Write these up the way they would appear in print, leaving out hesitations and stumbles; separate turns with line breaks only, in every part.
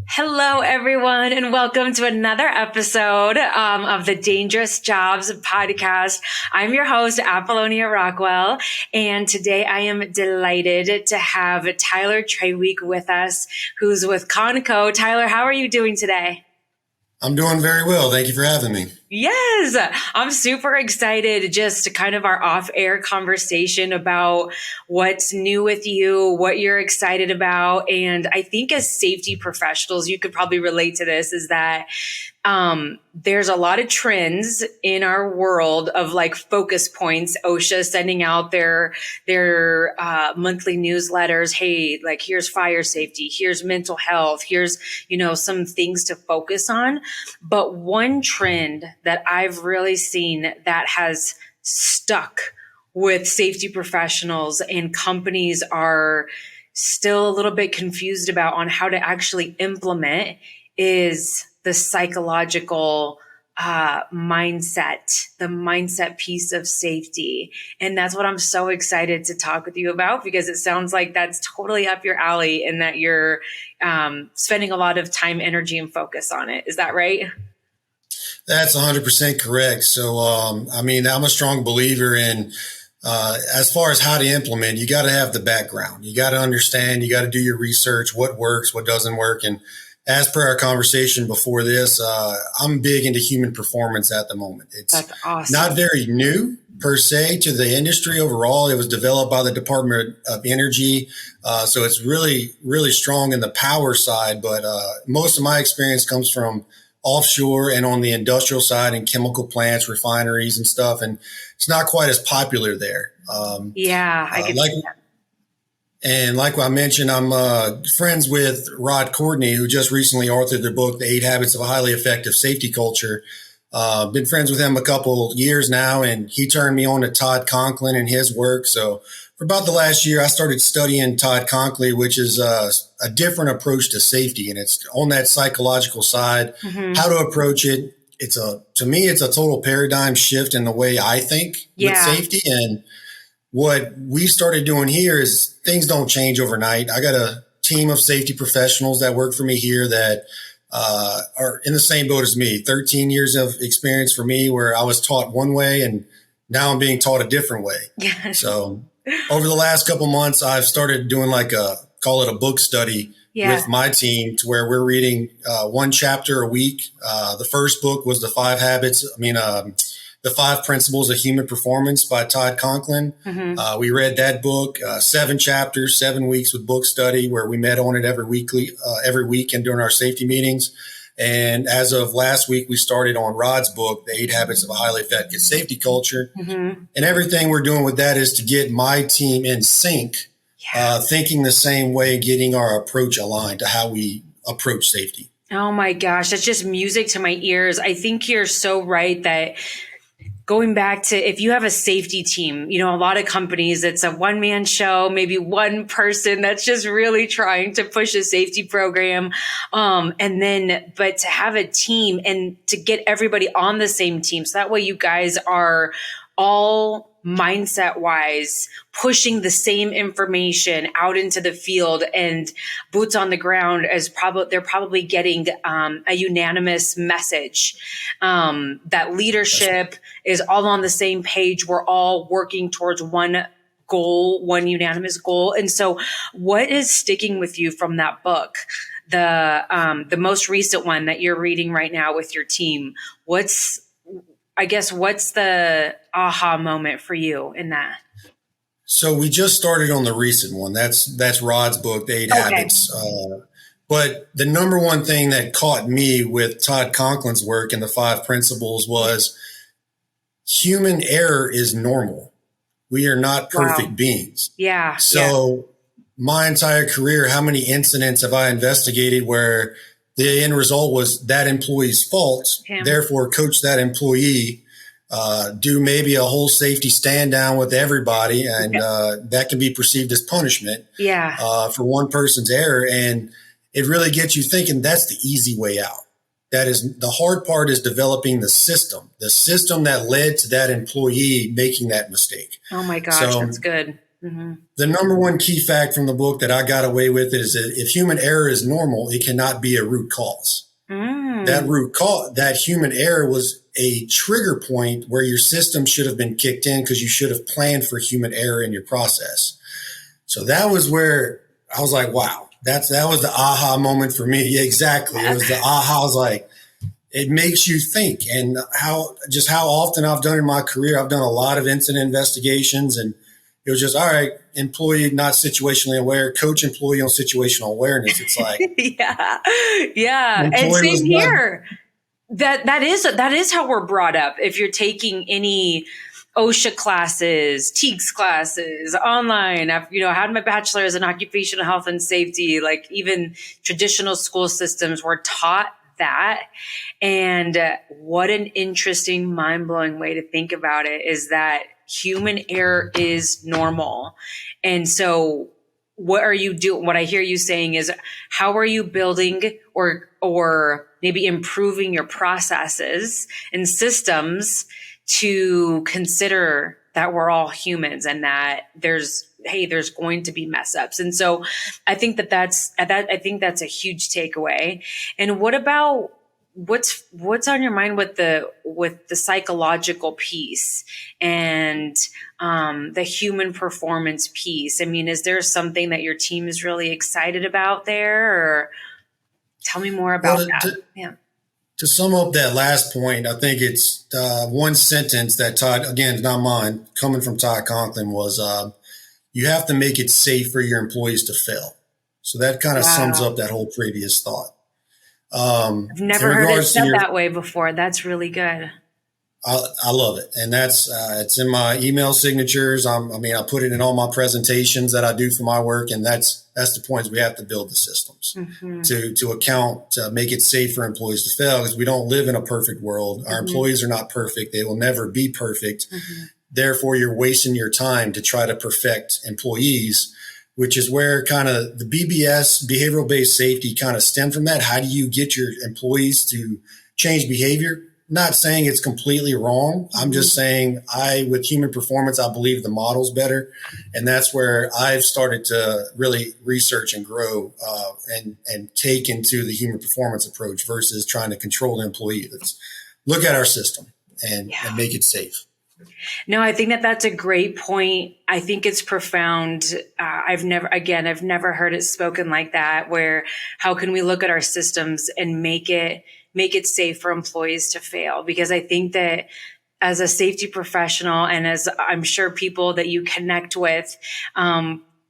Hello, everyone, and welcome to another episode of the Dangerous Jobs podcast. I'm your host, Apolonia Rockwell, and today I am delighted to have Tyler Traweek with us, who's with Conco. Tyler, how are you doing today?
I'm doing very well. Thank you for having me.
Yes, I'm super excited. Just kind of our off-air conversation about what's new with you, what you're excited about. And I think as safety professionals, you could probably relate to this, is that there's a lot of trends in our world of like focus points. OSHA sending out their monthly newsletters. Hey, like here's fire safety, here's mental health, here's, some things to focus on. But one trend that I've really seen that has stuck with safety professionals and companies are still a little bit confused about on how to actually implement is the psychological mindset, the mindset piece of safety. And that's what I'm so excited to talk with you about, because it sounds like that's totally up your alley and that you're spending a lot of time, energy, and focus on it. Is that right?
That's 100% correct. So, I'm a strong believer in, as far as how to implement, you got to have the background. You got to understand, you got to do your research, what works, what doesn't work. And as per our conversation before this, I'm big into human performance at the moment.
That's awesome.
Not very new per se to the industry overall. It was developed by the Department of Energy. So it's really, really strong in the power side. But most of my experience comes from offshore and on the industrial side and chemical plants, refineries and stuff. And it's not quite as popular there.
I get that.
And like I mentioned, I'm friends with Rod Courtney, who just recently authored the book, The 8 Habits of a Highly Effective Safety Culture. Been friends with him a couple years now, and he turned me on to Todd Conklin and his work. So for about the last year, I started studying Todd Conklin, which is a different approach to safety. And it's on that psychological side, how to approach it. To me, it's a total paradigm shift in the way I think with safety. And what we started doing here is things don't change overnight. I got a team of safety professionals that work for me here that are in the same boat as me. 13 years of experience for me, where I was taught one way and now I'm being taught a different way. So over the last couple months, I've started doing call it a book study with my team, to where we're reading one chapter a week. The first book was The 5 Principles of Human Performance by Todd Conklin. We read that book, 7 chapters, 7 weeks with book study, where we met on it every week and during our safety meetings. And as of last week, we started on Rod's book, The 8 Habits of a Highly Effective Safety Culture. And everything we're doing with that is to get my team in sync, thinking the same way, getting our approach aligned to how we approach safety.
Oh my gosh, that's just music to my ears. I think you're so right that going back to, if you have a safety team, a lot of companies, it's a one-man show, maybe one person that's just really trying to push a safety program. But to have a team and to get everybody on the same team. So that way you guys are all mindset wise pushing the same information out into the field, and boots on the ground they're probably getting a unanimous message that leadership is all on the same page. We're all working towards one goal, one unanimous goal. And so what is sticking with you from that book, the most recent one that you're reading right now with your team? What's the aha moment for you in that?
So we just started on the recent one. That's Rod's book, The 8 Habits. But the number one thing that caught me with Todd Conklin's work and the 5 principles was human error is normal. We are not perfect beings. So my entire career, how many incidents have I investigated where the end result was that employee's fault, therefore coach that employee, do maybe a whole safety stand down with everybody, and that can be perceived as punishment for one person's error. And it really gets you thinking that's the easy way out. That is, the hard part is developing the system that led to that employee making that mistake.
Oh my gosh, that's good.
The number one key fact from the book that I got away with is that if human error is normal, it cannot be a root cause. That human error was a trigger point where your system should have been kicked in because you should have planned for human error in your process. So that was where I was like, wow, that was the aha moment for me. Yeah, exactly. It was the aha. I was like, it makes you think, and how often I've done in my career. I've done a lot of incident investigations, and it was just, all right, employee not situationally aware, coach employee on situational awareness. It's like,
yeah. And same here. That is how we're brought up. If you're taking any OSHA classes, TEAGS classes, online, I had my bachelor's in occupational health and safety, like even traditional school systems were taught that. And what an interesting, mind-blowing way to think about it is that human error is normal. And so what are you doing? What I hear you saying is, how are you building or maybe improving your processes and systems to consider that we're all humans and that there's going to be mess ups. And so I think that's a huge takeaway. And what about what's on your mind with the psychological piece and the human performance piece? I mean, is there something that your team is really excited about there, or tell me more about that?
To sum up that last point, I think it's one sentence that Todd, again, not mine, coming from Todd Conklin, was you have to make it safe for your employees to fail. So that kind of sums up that whole previous thought.
I've never heard it said that way before. That's really good.
I love it. And that's, it's in my email signatures. I put it in all my presentations that I do for my work. And that's the point, is we have to build the systems to account, to make it safe for employees to fail, because we don't live in a perfect world. Our employees are not perfect. They will never be perfect. Therefore, you're wasting your time to try to perfect employees, which is where kind of the BBS, behavioral based safety, kind of stem from that. How do you get your employees to change behavior? Not saying it's completely wrong. I'm just saying with human performance, I believe the model's better. And that's where I've started to really research and grow and take into the human performance approach versus trying to control the employee. Let's look at our system and make it safe.
No, I think that's a great point. I think it's profound. I've never heard it spoken like that, where how can we look at our systems and make it safe for employees to fail? Because I think that as a safety professional, and as I'm sure people that you connect with,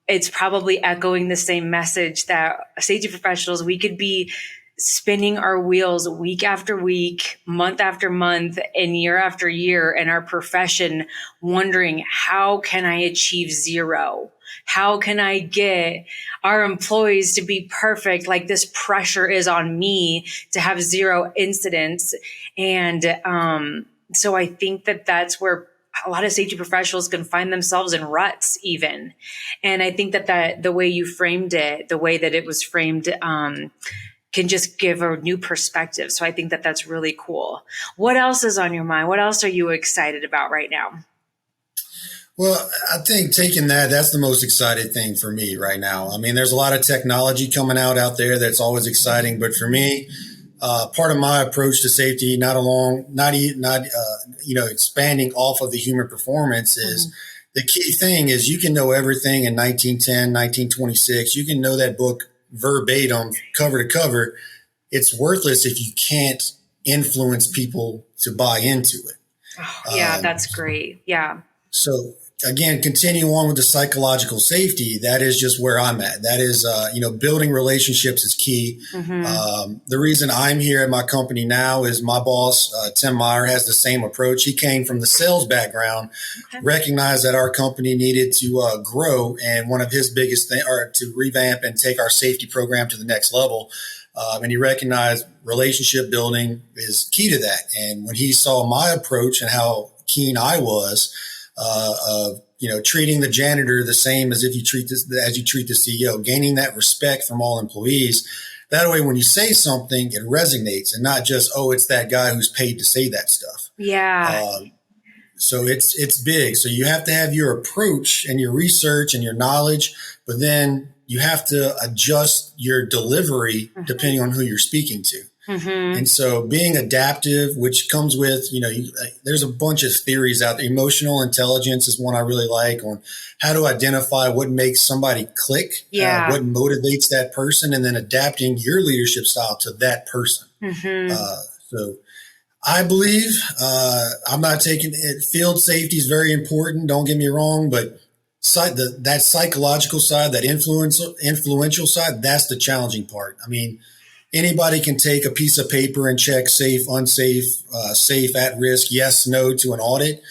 it's probably echoing the same message that safety professionals, we could be spinning our wheels week after week, month after month, and year after year in our profession, wondering, how can I achieve zero? How can I get our employees to be perfect? Like, this pressure is on me to have zero incidents. And so I think that that's where a lot of safety professionals can find themselves in ruts even. And I think that the way you framed it, the way that it was framed, can just give a new perspective. So I think that's really cool. What else is on your mind? What else are you excited about right now?
Well, I think taking that's the most exciting thing for me right now. I mean, there's a lot of technology coming out there that's always exciting. But for me, part of my approach to safety, expanding off of the human performance is the key thing is you can know everything in 1910, 1926. You can know that book verbatim, cover to cover. It's worthless if you can't influence people to buy into it.
Oh, yeah, that's great. Yeah.
So again, continue on with the psychological safety. That is just where I'm at. That is, building relationships is key. The reason I'm here at my company now is my boss, Tim Meyer, has the same approach. He came from the sales background, recognized that our company needed to grow. And one of his biggest things are to revamp and take our safety program to the next level. And he recognized relationship building is key to that. And when he saw my approach and how keen I was, treating the janitor the same as you treat the CEO, gaining that respect from all employees. That way, when you say something, it resonates and not just, it's that guy who's paid to say that stuff.
Yeah.
So it's big. So you have to have your approach and your research and your knowledge, but then you have to adjust your delivery depending on who you're speaking to. And so being adaptive, which comes with, there's a bunch of theories out there. Emotional intelligence is one I really like, on how to identify what makes somebody click, what motivates that person, and then adapting your leadership style to that person. So I believe, I'm not taking it. Field safety is very important. Don't get me wrong, but that psychological side, that influential side, that's the challenging part. I mean, anybody can take a piece of paper and check safe, unsafe, safe, at risk, yes, no to an audit.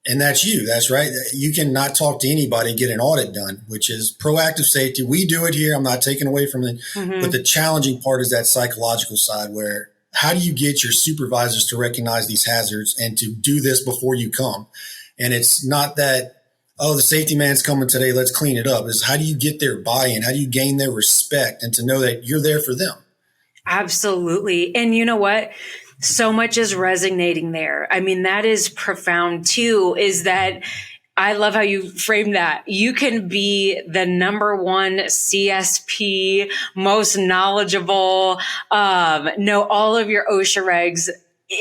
And that's you. That's right. You can not talk to anybody and get an audit done, which is proactive safety. We do it here. I'm not taking away from it. But the challenging part is that psychological side, where how do you get your supervisors to recognize these hazards and to do this before you come? And it's not that, oh, the safety man's coming today, let's clean it up. Is how do you get their buy-in? How do you gain their respect and to know that you're there for them?
Absolutely. And you know what? So much is resonating there. I mean, that is profound too, is that I love how you frame that. You can be the number one CSP, most knowledgeable, know all of your OSHA regs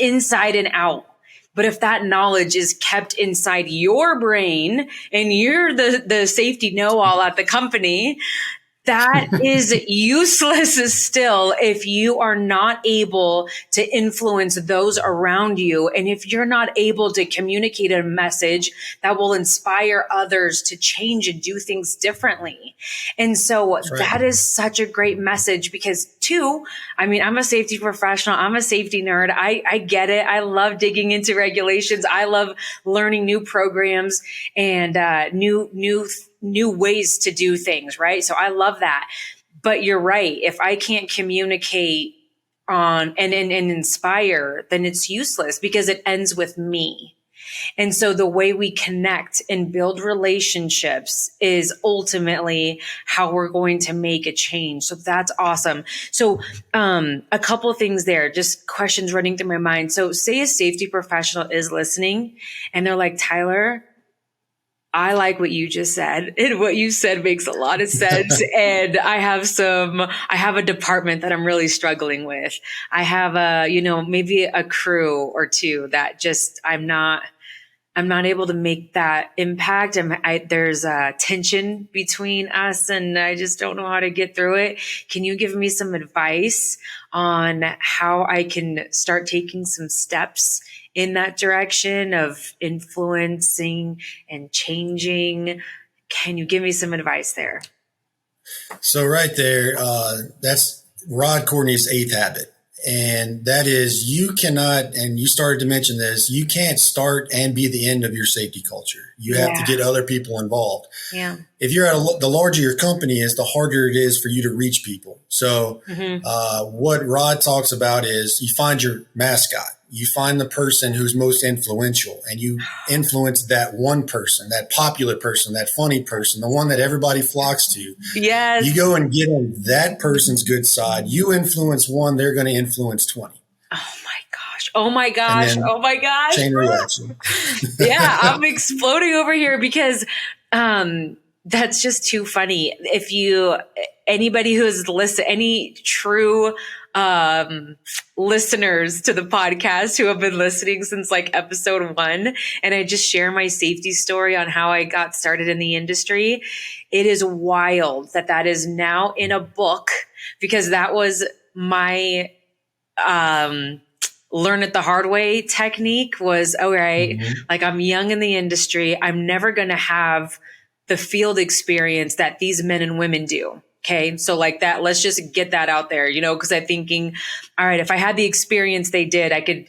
inside and out. But if that knowledge is kept inside your brain and you're the safety know-all at the company, that is useless still if you are not able to influence those around you. And if you're not able to communicate a message that will inspire others to change and do things differently. And so that is such a great message, because I'm a safety professional. I'm a safety nerd. I get it. I love digging into regulations. I love learning new programs and new ways to do things, right? So I love that. But you're right. If I can't communicate on and inspire, then it's useless, because it ends with me. And so the way we connect and build relationships is ultimately how we're going to make a change. So that's awesome. So a couple of things there, just questions running through my mind. So say a safety professional is listening and they're like, Tyler, I like what you just said, and what you said makes a lot of sense. And I have a department that I'm really struggling with. I have maybe a crew or two that just, I'm not able to make that impact. There's a tension between us and I just don't know how to get through it. Can you give me some advice on how I can start taking some steps in that direction of influencing and changing? Can you give me some advice there?
So right there, that's Rod Courtney's 8th habit. And that is, you cannot, and you started to mention this, you can't start and be the end of your safety culture. You have to get other people involved. Yeah. If you're the larger your company is, the harder it is for you to reach people. So what Rod talks about is, you find your mascot. You find the person who's most influential, and you influence that one person, that popular person, that funny person, the one that everybody flocks to. Yes. You go and get on that person's good side. You influence one, they're going to influence 20.
Oh my gosh.
Chain reaction.
Yeah, I'm exploding over here, because that's just too funny. Anybody who has listened, any true listeners to the podcast who have been listening since like episode 1, and I just share my safety story on how I got started in the industry. It is wild that is now in a book, because that was my learn it the hard way technique. Was, all right, like, I'm young in the industry. I'm never going to have the field experience that these men and women do. Okay. So like that, let's just get that out there, because I'm thinking, all right, if I had the experience they did, I could,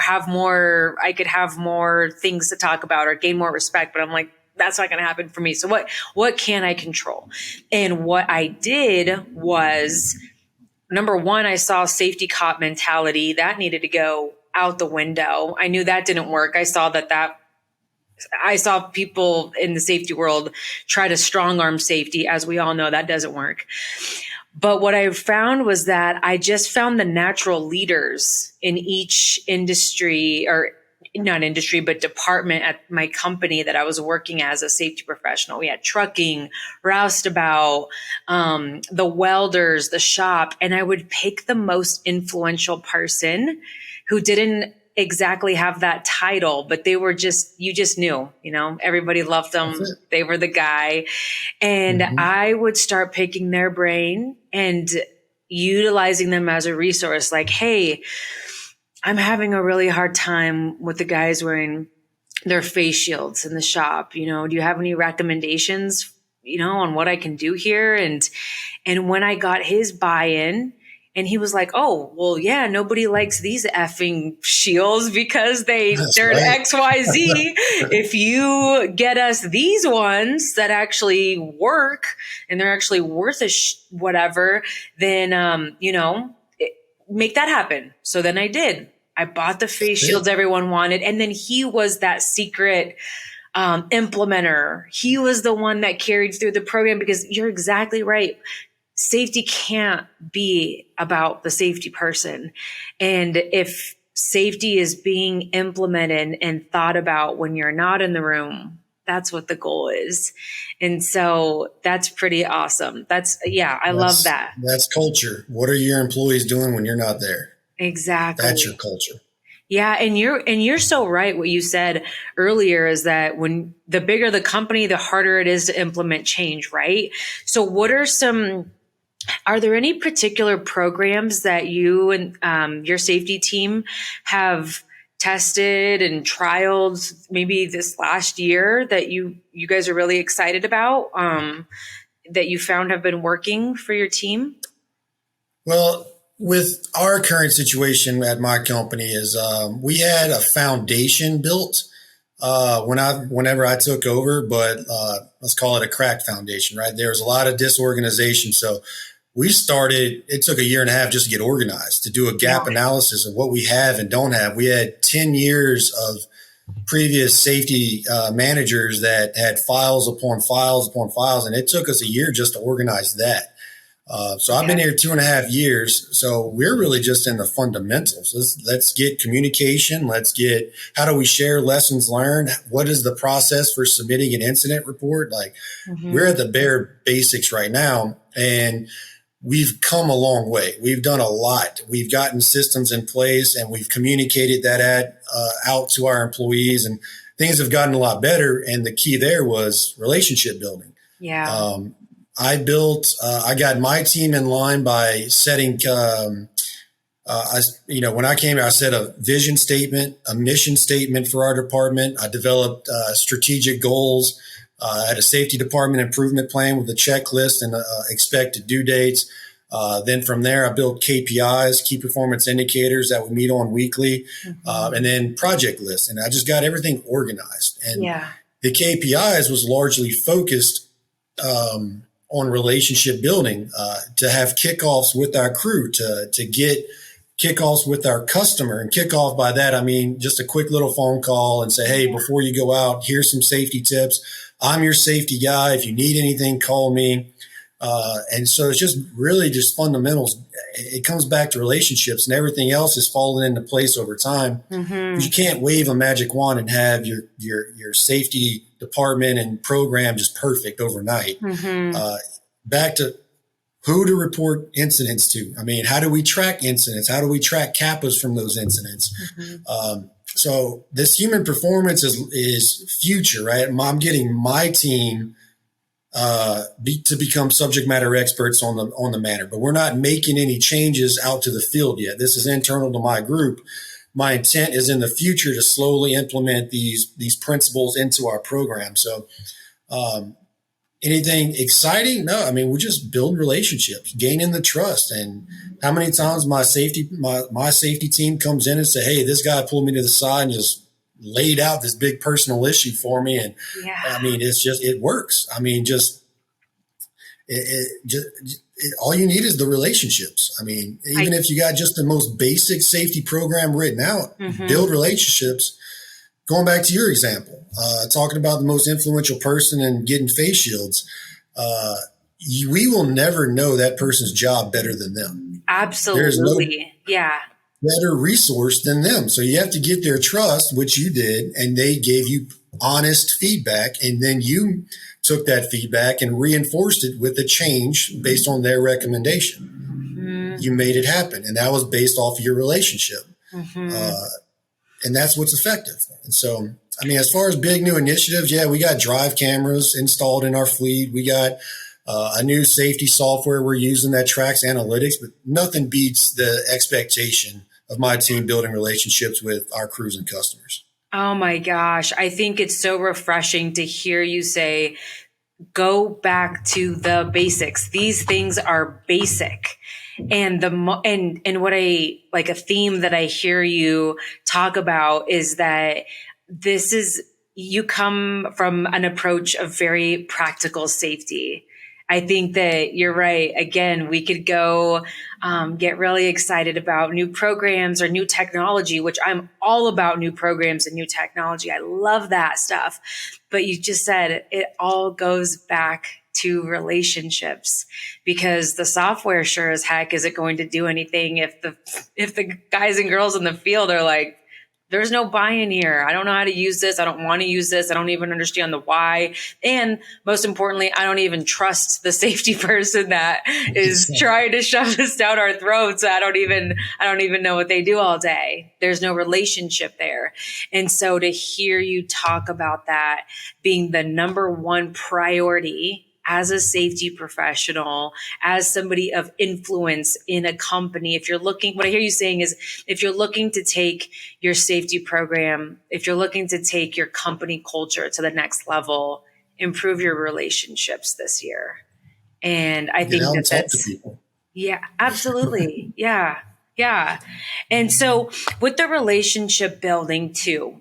have more things to talk about or gain more respect. But I'm like, that's not going to happen for me. So what can I control? And what I did was, number one, I saw safety cop mentality that needed to go out the window. I knew that didn't work. I saw people in the safety world try to strong arm safety. As we all know, that doesn't work. But what I found was that I just found the natural leaders in each industry or not industry, but department at my company that I was working as a safety professional. We had trucking, roustabout, the welders, the shop, and I would pick the most influential person who didn't exactly have that title, but they were just, you just knew, everybody loved them. They were the guy. And I would start picking their brain and utilizing them as a resource. Like, hey, I'm having a really hard time with the guys wearing their face shields in the shop. Do you have any recommendations, on what I can do here? And when I got his buy-in, and he was like, oh, well, yeah, nobody likes these effing shields because they're right. XYZ. If you get us these ones that actually work and they're actually worth whatever, then, make that happen. So then I did. I bought the face shields everyone wanted. And then he was that secret implementer. He was the one that carried through the program, because you're exactly right. Safety can't be about the safety person. And if safety is being implemented and thought about when you're not in the room, that's what the goal is. And so that's pretty awesome. I love that.
That's culture. What are your employees doing when you're not there?
Exactly.
That's your culture.
Yeah. And you're so right. What you said earlier is that when the bigger the company, the harder it is to implement change, right? So are there any particular programs that you and your safety team have tested and trialed maybe this last year that you guys are really excited about, that you found have been working for your team?
Well, with our current situation at my company is we had a foundation built whenever I took over, but let's call it a cracked foundation, right? There was a lot of disorganization. So it took a year and a half just to get organized, to do a gap analysis of what we have and don't have. We had 10 years of previous safety managers that had files upon files upon files, and it took us a year just to organize that. So I've been here 2.5 years. So we're really just in the fundamentals. Let's get communication. How do we share lessons learned? What is the process for submitting an incident report? We're at the bare basics right now. And we've come a long way. We've done a lot. We've gotten systems in place, and we've communicated that out to our employees, and things have gotten a lot better. And the key there was relationship building.
Yeah.
I got my team in line by setting, when I came here, I set a vision statement, a mission statement for our department. I developed strategic goals. I had a safety department improvement plan with a checklist and expected due dates. Then from there, I built KPIs, key performance indicators that we meet on weekly, and then project lists. And I just got everything organized. And the KPIs was largely focused on relationship building, to have kickoffs with our crew, to get kickoffs with our customer. And kickoff, by that, I mean just a quick little phone call and say, hey, before you go out, here's some safety tips. I'm your safety guy. If you need anything, call me. And so it's just really just fundamentals. It comes back to relationships, and everything else is falling into place over time. You can't wave a magic wand and have your safety department and program just perfect overnight. Back to who to report incidents to. I mean, how do we track incidents? How do we track CAPAs from those incidents? So this human performance is future, right? I'm getting my team to become subject matter experts on the matter, but we're not making any changes out to the field yet. This is internal to my group. My intent is in the future to slowly implement these principles into our program. So, anything exciting? No, I mean, we're just building relationships, gaining the trust. And how many times my safety team comes in and say, hey, this guy pulled me to the side and just laid out this big personal issue for me. And I mean, it works. I mean, all you need is the relationships. I mean, even if you got just the most basic safety program written out, build relationships. Going back to your example, talking about the most influential person and getting face shields, we will never know that person's job better than them.
Absolutely.
better resourced than them. So you have to get their trust, which you did, and they gave you honest feedback. And then you took that feedback and reinforced it with a change based on their recommendation. You made it happen. And that was based off of your relationship. And that's what's effective. And so, I mean, as far as big new initiatives, yeah, we got drive cameras installed in our fleet. We got a new safety software we're using that tracks analytics, but nothing beats the expectation of my team building relationships with our crews and customers.
Oh my gosh. I think it's so refreshing to hear you say, go back to the basics. These things are basic. And what I like, a theme that I hear you talk about is that you come from an approach of very practical safety. I think that you're right. Again, we could go get really excited about new programs or new technology, which I'm all about new programs and new technology. I love that stuff. But you just said it all goes back to relationships, because the software sure as heck isn't going to do anything if the guys and girls in the field are like, there's no buy-in here. I don't know how to use this. I don't want to use this. I don't even understand the why. And most importantly, I don't even trust the safety person that is trying to shove this down our throats. I don't even know what they do all day. There's no relationship there. And so to hear you talk about that being the number one priority as a safety professional, as somebody of influence in a company, what I hear you saying is, if you're looking to take your safety program, if you're looking to take your company culture to the next level, improve your relationships this year. And I think that's, yeah, absolutely. Yeah. Yeah. And so with the relationship building too,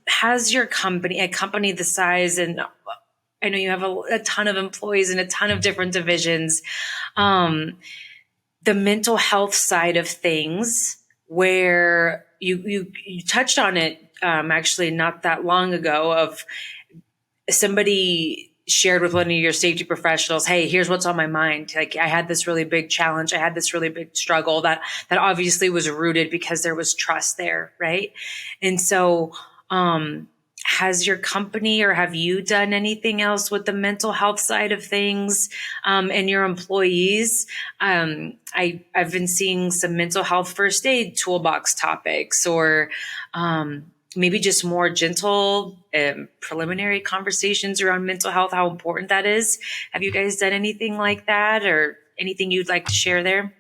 has your company, a company the size, and I know you have a ton of employees and a ton of different divisions, the mental health side of things, where you touched on it actually not that long ago, of somebody shared with one of your safety professionals, hey, here's what's on my mind. Like, I had this really big challenge. I had this really big struggle that obviously was rooted because there was trust there. Right. And so, has your company, or have you done anything else with the mental health side of things, and your employees? I've been seeing some mental health first aid toolbox topics, or, maybe just more gentle preliminary conversations around mental health, how important that is. Have you guys done anything like that, or anything you'd like to share there?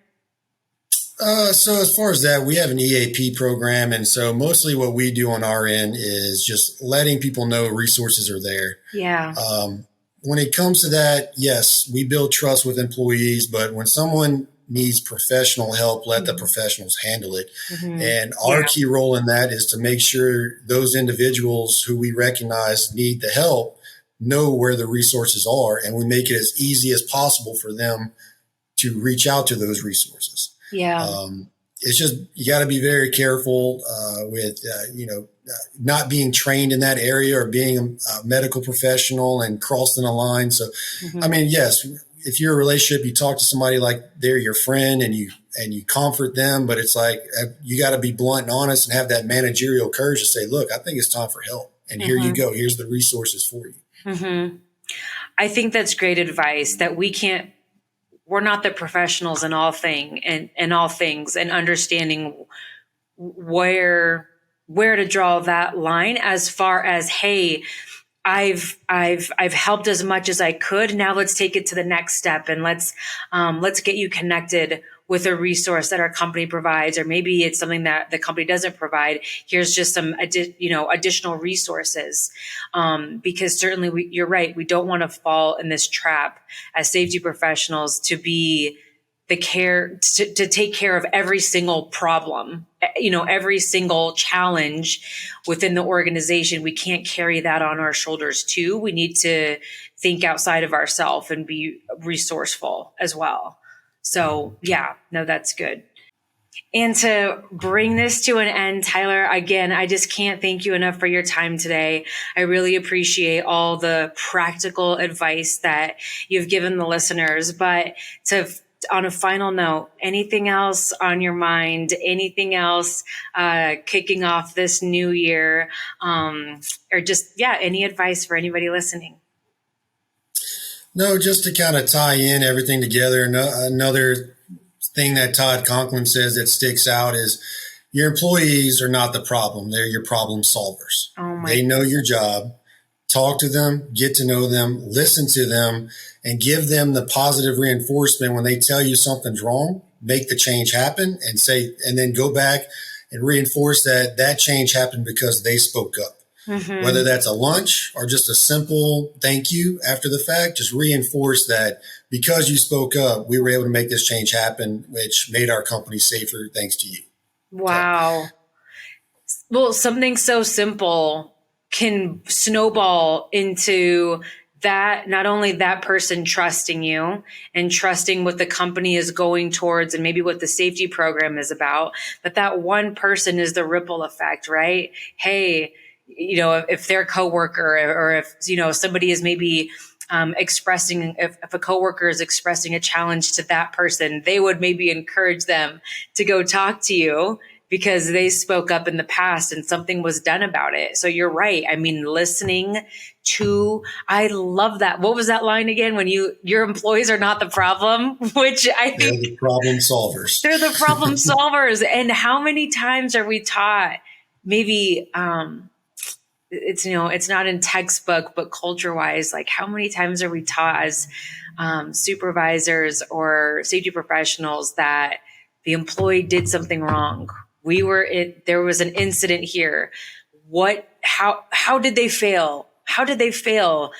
So as far as that, we have an EAP program. And so mostly what we do on our end is just letting people know resources are there.
Yeah.
When it comes to that, yes, we build trust with employees, but when someone needs professional help, let the professionals handle it. And our key role in that is to make sure those individuals who we recognize need the help know where the resources are, and we make it as easy as possible for them to reach out to those resources.
Yeah.
It's just, you got to be very careful with, not being trained in that area, or being a medical professional and crossing the line. So, I mean, yes, if you're a relationship, you talk to somebody like they're your friend, and you comfort them, but it's like, you got to be blunt and honest and have that managerial courage to say, look, I think it's time for help. And here you go. Here's the resources for you.
I think that's great advice, that we're not the professionals in all things, and understanding where to draw that line, as far as, hey, I've helped as much as I could. Now let's take it to the next step, and let's get you connected with a resource that our company provides, or maybe it's something that the company doesn't provide. Here's just some additional resources, because certainly you're right. We don't want to fall in this trap as safety professionals to be to take care of every single problem, every single challenge within the organization. We can't carry that on our shoulders too. We need to think outside of ourselves and be resourceful as well. So yeah, no, that's good. And to bring this to an end, Tyler, again, I just can't thank you enough for your time today. I really appreciate all the practical advice that you've given the listeners, but on a final note, anything else on your mind? Anything else kicking off this new year? Or just, any advice for anybody listening?
No, just to kind of tie in everything together. Another thing that Todd Conklin says that sticks out is your employees are not the problem. They're your problem solvers.
Oh my!
They know your job. Talk to them, get to know them, listen to them, and give them the positive reinforcement when they tell you something's wrong. Make the change happen and then go back and reinforce that change happened because they spoke up.
Mm-hmm.
Whether that's a lunch or just a simple thank you after the fact, just reinforce that because you spoke up, we were able to make this change happen, which made our company safer thanks to you.
Wow. Well, something so simple can snowball into that, not only that person trusting you and trusting what the company is going towards and maybe what the safety program is about, but that one person is the ripple effect, right? Hey, if their coworker or if, somebody is maybe expressing, if a coworker is expressing a challenge to that person, they would maybe encourage them to go talk to you because they spoke up in the past and something was done about it. So you're right. I mean, I love that. What was that line again? When your employees are not the problem, which I think
they're the problem solvers.
They're the problem solvers. And how many times are we taught, maybe, it's not in textbook, but culture wise, like how many times are we taught as supervisors or safety professionals that the employee did something wrong? There was an incident here. How did they fail? How did they fail?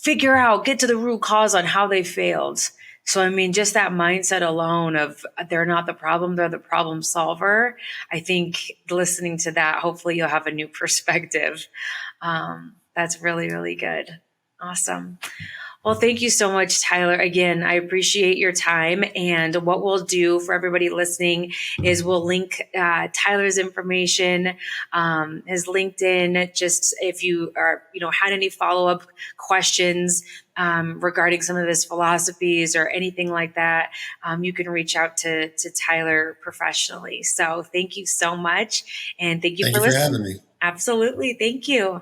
Get to the root cause on how they failed. So, I mean, just that mindset alone of they're not the problem, they're the problem solver. I think listening to that, hopefully you'll have a new perspective. That's really, really good. Awesome. Well, thank you so much, Tyler. Again, I appreciate your time. And what we'll do for everybody listening is we'll link Tyler's information, his LinkedIn. Just if you are, had any follow-up questions regarding some of his philosophies or anything like that, you can reach out to Tyler professionally. So thank you so much. And thank you for listening.
Having me.
Absolutely. Thank you.